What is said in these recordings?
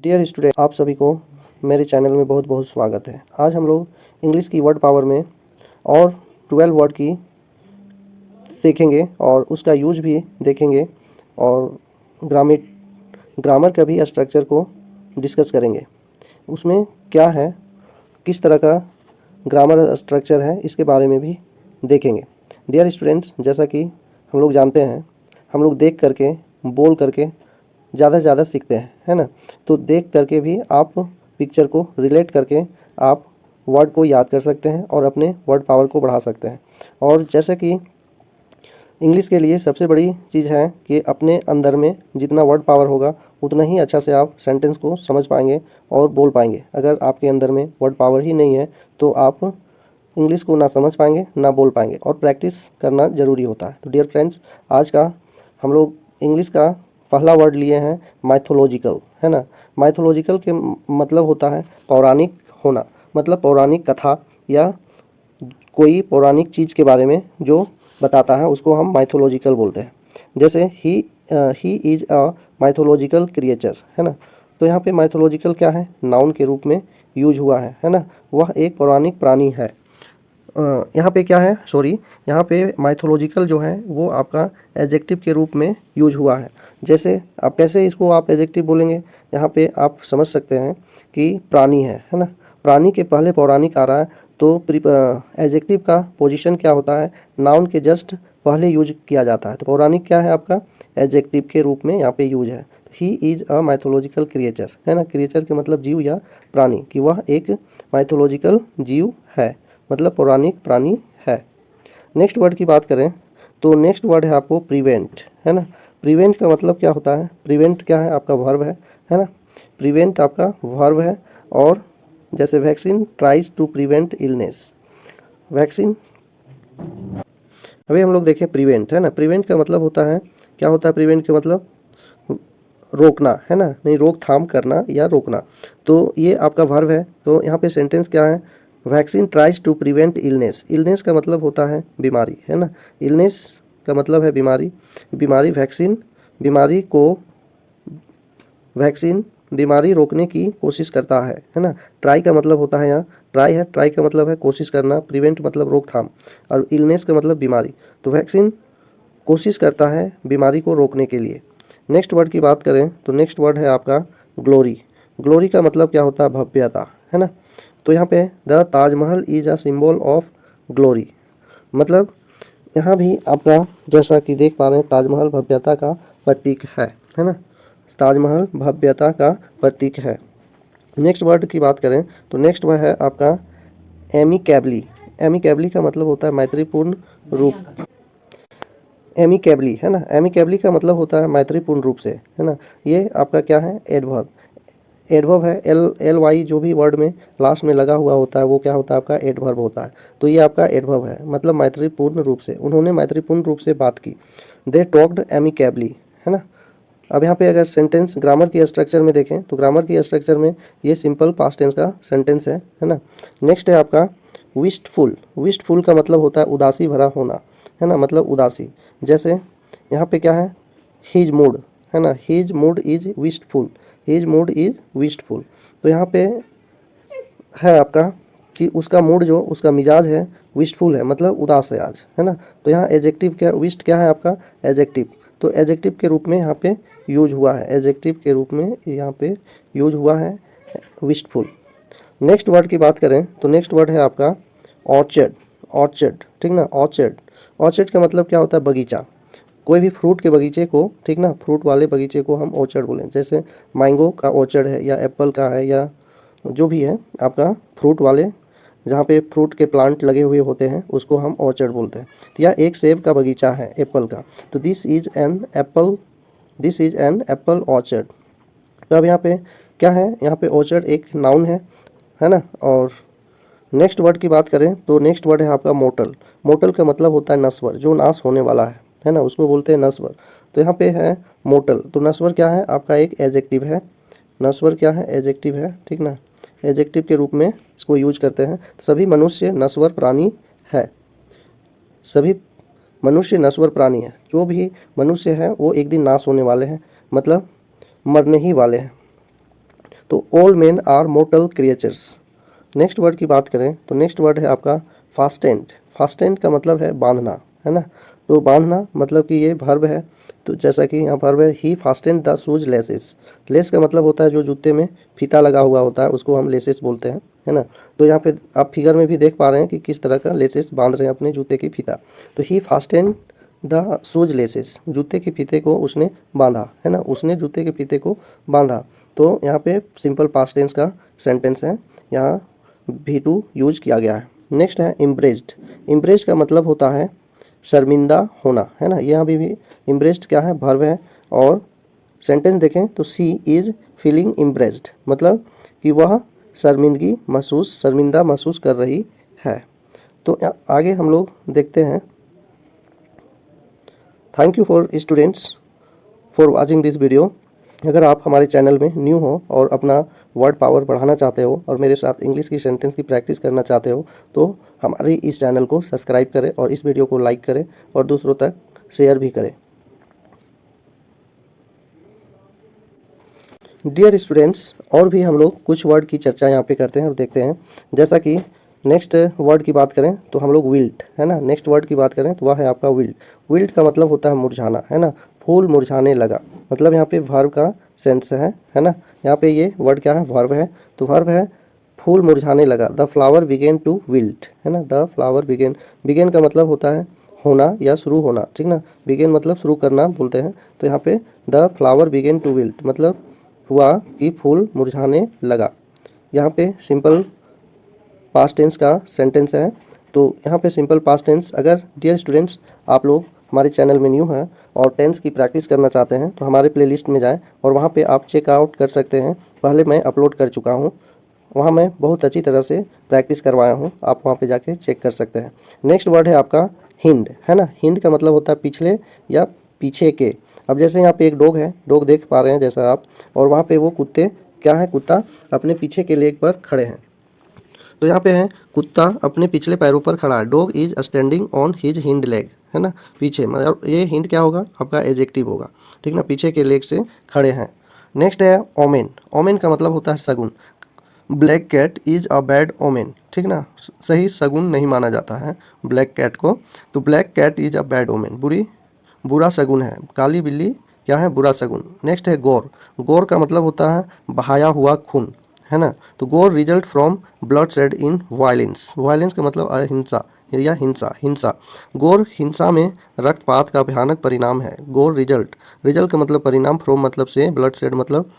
Dear student, आप सभी को मेरे चैनल में बहुत बहुत स्वागत है। आज हम लोग इंग्लिश की वर्ड पावर में और 12 वर्ड की सीखेंगे और उसका यूज भी देखेंगे और ग्रामर का भी स्ट्रक्चर को डिस्कस करेंगे। उसमें क्या है, किस तरह का ग्रामर स्ट्रक्चर है, इसके बारे में भी देखेंगे। डियर स्टूडेंट्स, जैसा कि हम लोग जानते हैं, हम लोग देख करके बोल करके ज़्यादा से ज़्यादा सीखते हैं, है ना। तो देख करके भी आप पिक्चर को रिलेट करके आप वर्ड को याद कर सकते हैं और अपने वर्ड पावर को बढ़ा सकते हैं। और जैसे कि इंग्लिश के लिए सबसे बड़ी चीज़ है कि अपने अंदर में जितना वर्ड पावर होगा उतना ही अच्छा से आप सेंटेंस को समझ पाएंगे और बोल पाएंगे। अगर आपके अंदर में वर्ड पावर ही नहीं है तो आप इंग्लिश को ना समझ पाएंगे ना बोल पाएंगे, और प्रैक्टिस करना ज़रूरी होता है। तो डियर फ्रेंड्स, आज का हम लोग इंग्लिश का पहला वर्ड लिए हैं माइथोलॉजिकल, है ना। माइथोलॉजिकल के मतलब होता है पौराणिक होना, मतलब पौराणिक कथा या कोई पौराणिक चीज़ के बारे में जो बताता है उसको हम माइथोलॉजिकल बोलते हैं। जैसे he is a mythological creature, है ना। तो यहाँ पे माइथोलॉजिकल क्या है, नाउन के रूप में यूज हुआ है ना। वह एक पौराणिक प्राणी है। यहाँ पे क्या है, यहाँ पे माइथोलॉजिकल जो है वो आपका एडजेक्टिव के रूप में यूज हुआ है। जैसे आप कैसे इसको आप एडजेक्टिव बोलेंगे, यहाँ पे आप समझ सकते हैं कि प्राणी है ना। प्राणी के पहले पौराणिक आ रहा है तो एडजेक्टिव का पोजीशन क्या होता है, नाउन के जस्ट पहले यूज किया जाता है। तो पौराणिक क्या है आपका, एडजेक्टिव के रूप में यहाँ पे यूज है। He is a mythological creature, है ना। क्रिएचर के मतलब जीव या प्राणी, कि वह एक माइथोलॉजिकल जीव है, मतलब पौराणिक प्राणी है। नेक्स्ट वर्ड की बात करें तो नेक्स्ट वर्ड है आपको प्रिवेंट, है ना। प्रिवेंट का मतलब क्या होता है, प्रिवेंट क्या है, आपका वर्ब है ना। प्रिवेंट आपका वर्ब है। और जैसे vaccine tries to prevent illness, vaccine. अभी हम लोग देखें प्रिवेंट, है ना। प्रिवेंट का मतलब होता है, क्या होता है प्रिवेंट का मतलब, रोकना, है ना, नहीं रोकथाम करना या रोकना। तो ये आपका वर्ब है। तो यहाँ पे सेंटेंस क्या है, vaccine tries to prevent illness. Illness का मतलब होता है बीमारी, है ना। इलनेस का मतलब है बीमारी, बीमारी। वैक्सीन बीमारी रोकने की कोशिश करता है ना। ट्राई का मतलब होता है, यहाँ ट्राई है, ट्राई का मतलब है कोशिश करना, प्रिवेंट मतलब रोकथाम, और इलनेस का मतलब बीमारी। तो वैक्सीन कोशिश करता है बीमारी को रोकने के लिए। नेक्स्ट वर्ड की बात करें तो नेक्स्ट वर्ड है आपका ग्लोरी। ग्लोरी का मतलब क्या होता है, भव्यता, है ना। तो यहाँ पे the Taj Mahal is a symbol of glory, मतलब यहाँ भी आपका जैसा कि देख पा रहे हैं ताजमहल भव्यता का प्रतीक है ना। ताजमहल भव्यता का प्रतीक है। नेक्स्ट वर्ड की बात करें तो नेक्स्ट वर्ड है आपका एमिकेबली। एमिकेबली का मतलब होता है मैत्रीपूर्ण रूप, एमिकेबली, है ना। एमिकेबली का मतलब होता है मैत्रीपूर्ण रूप से, है ना। ये आपका क्या है, एडवर्ब। एडवर्ब है, एल वाई जो भी वर्ड में लास्ट में लगा हुआ होता है वो क्या होता है, आपका एडवर्ब होता है। तो ये आपका एडवर्ब है, मतलब मैत्रीपूर्ण रूप से, उन्होंने मैत्रीपूर्ण रूप से बात की। दे टॉक्ड एमिकेबली, है ना। अब यहाँ पे अगर सेंटेंस ग्रामर की स्ट्रक्चर में देखें तो ग्रामर की स्ट्रक्चर में ये सिंपल पास्ट टेंस का सेंटेंस है ना। नेक्स्ट है आपका विस्टफुल। विस्टफुल का मतलब होता है उदासी भरा होना, है ना, मतलब उदासी। जैसे यहाँ पे क्या है, हिज मूड, है ना, his mood is wistful, his mood is wistful. तो यहाँ पे है आपका कि उसका मूड जो उसका मिजाज है विस्टफुल है, मतलब उदास है आज, है ना। तो यहाँ एडजेक्टिव क्या, विस्ट क्या है आपका एडजेक्टिव। तो एडजेक्टिव के रूप में यहाँ पे यूज हुआ है, एडजेक्टिव के रूप में यहाँ पे यूज हुआ है विस्टफुल। नेक्स्ट वर्ड की बात करें तो नेक्स्ट वर्ड है आपका ऑर्चर्ड। ऑर्चर्ड, ठीक ना, ऑर्चर्ड। ऑर्चर्ड का मतलब क्या होता है, बगीचा। कोई भी फ्रूट के बगीचे को, ठीक ना, फ्रूट वाले बगीचे को हम ऑर्चर्ड बोलें। जैसे मैंगो का ऑर्चर्ड है या एप्पल का है या जो भी है आपका फ्रूट वाले, जहाँ पे फ्रूट के प्लांट लगे हुए होते हैं उसको हम ऑर्चर्ड बोलते हैं। या एक सेब का बगीचा है, एप्पल का, तो this is an apple orchard. तो अब यहाँ पे क्या है, यहाँ पे ऑर्चर्ड एक नाउन है ना। और नेक्स्ट वर्ड की बात करें तो नेक्स्ट वर्ड है आपका मोटल। मोटल का मतलब होता है नश्वर, जो नाश होने वाला है ना, उसको बोलते हैं नश्वर। तो यहाँ पे है मोटल। तो नश्वर क्या है, आपका एक एडजेक्टिव है। नश्वर क्या है, एडजेक्टिव है, ठीक ना। एडजेक्टिव के रूप में इसको यूज करते हैं। तो सभी मनुष्य नश्वर प्राणी है, सभी मनुष्य नश्वर प्राणी है। जो भी मनुष्य है वो एक दिन नाश होने वाले हैं, मतलब मरने ही वाले हैं। तो all men are mortal creatures. Next word की बात करें तो नेक्स्ट वर्ड है आपका फास्टेंड। फास्टेंड का मतलब है बांधना, है ना। तो बांधना मतलब कि ये वर्ब है। तो जैसा कि यहाँ वर्ब है, he fastened the shoes laces. Lace का मतलब होता है जो जूते में फीता लगा हुआ होता है उसको हम लेसेस बोलते हैं, है ना। तो यहाँ पे आप फिगर में भी देख पा रहे हैं कि किस तरह का लेसेस बांध रहे हैं अपने जूते की फीता। तो ही फास्टेंड द शूज लेसेस, जूते के फीते को उसने बांधा, है ना, उसने जूते के फीते को बांधा। तो यहाँ पे सिंपल पास्ट टेंस का सेंटेंस है, यहाँ V2 यूज किया गया है। नेक्स्ट है इम्ब्रेस्ड। इम्ब्रेस्ड का मतलब होता है शर्मिंदा होना, है ना। यहाँ भी इम्ब्रेस्ड क्या है, वर्ब है। और सेंटेंस देखें तो सी इज़ फीलिंग इम्प्रेस्ड, मतलब कि वह शर्मिंदा महसूस कर रही है। तो आगे हम लोग देखते हैं। Thank you for students for watching this video. अगर आप हमारे चैनल में न्यू हो और अपना वर्ड पावर बढ़ाना चाहते हो और मेरे साथ इंग्लिश की सेंटेंस की प्रैक्टिस करना चाहते हो तो हमारे इस चैनल को सब्सक्राइब करें और इस वीडियो को लाइक करें और दूसरों तक शेयर भी करें। डियर स्टूडेंट्स, और भी हम लोग कुछ वर्ड की चर्चा यहाँ पे करते हैं और देखते हैं। जैसा कि नेक्स्ट वर्ड की बात करें तो हम लोग विल्ट, है ना। नेक्स्ट वर्ड की बात करें तो वह है आपका विल्ट। विल्ट का मतलब होता है मुरझाना, है ना। फूल मुरझाने लगा, मतलब यहाँ पे वर्ब का सेंस है ना। यहाँ पे ये वर्ड क्या है, वर्ब है। तो वर्ब है फूल मुरझाने लगा, the flower began to wilt, है ना। द फ्लावर बिगेन, बिगेन का मतलब होता है होना या शुरू होना, ठीक ना। बिगेन मतलब शुरू करना बोलते हैं। तो यहाँ पे the flower began to wilt मतलब हुआ कि फूल मुरझाने लगा। यहाँ पे सिंपल पास्ट टेंस का सेंटेंस है। तो यहाँ पे सिंपल पास्ट टेंस, अगर डियर स्टूडेंट्स आप लोग हमारे चैनल में न्यू हैं और टेंस की प्रैक्टिस करना चाहते हैं तो हमारे प्लेलिस्ट में जाएं और वहाँ पे आप चेकआउट कर सकते हैं। पहले मैं अपलोड कर चुका हूँ, वहाँ मैं बहुत अच्छी तरह से प्रैक्टिस करवाया हूँ, आप वहाँ पे जाके चेक कर सकते हैं। नेक्स्ट वर्ड है आपका हिंड, है ना। हिंड का मतलब होता है पिछले या पीछे के। अब जैसे यहाँ पे एक डॉग है, डॉग देख पा रहे हैं जैसा आप, और वहाँ पे वो कुत्ते क्या है, कुत्ता अपने पीछे के लेग पर खड़े हैं। तो यहाँ पे है कुत्ता अपने पिछले पैरों पर खड़ा है। Dog is standing on his hind leg, है ना। पीछे मतलब ये हिंड क्या होगा, आपका एडजेक्टिव होगा, ठीक ना, पीछे के लेग से खड़े हैं। नेक्स्ट है ओमेन। ओमेन का मतलब होता है शगुन। Black cat is a bad omen, ठीक ना, सही शगुन नहीं माना जाता है ब्लैक कैट को। तो black cat is a bad omen, बुरा शगुन है। काली बिल्ली क्या है, बुरा शगुन। नेक्स्ट है गोर। गोर का मतलब होता है बहाया हुआ खून, है ना। तो गोर result from blood shed in violence. Violence का मतलब अहिंसा या हिंसा। गोर हिंसा में रक्तपात का भयानक परिणाम है। गोर रिजल्ट का मतलब परिणाम, फ्रॉम मतलब से, ब्लड शेड मतलब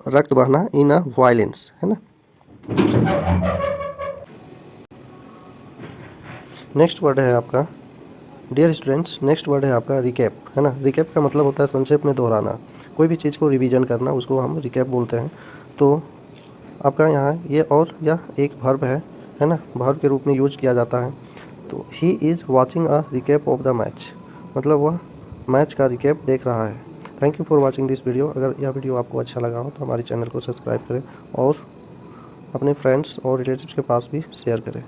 रक्त बहना, इन अ वायलेंस, है ना। नेक्स्ट वर्ड है आपका डियर स्टूडेंट्स, नेक्स्ट वर्ड है आपका रिकैप, है ना। रिकैप का मतलब होता है संक्षेप में दोहराना, कोई भी चीज़ को रिवीजन करना, उसको हम रिकैप बोलते हैं। तो आपका यहाँ ये और यह एक वर्ब है ना, वर्ब के रूप में यूज किया जाता है। तो he is watching a recap of the match, मतलब वह मैच का रिकैप देख रहा है। Thank you for watching this video. अगर यह वीडियो आपको अच्छा लगा हो तो हमारे चैनल को सब्सक्राइब करें और अपने फ्रेंड्स और रिलेटिव्स के पास भी शेयर करें।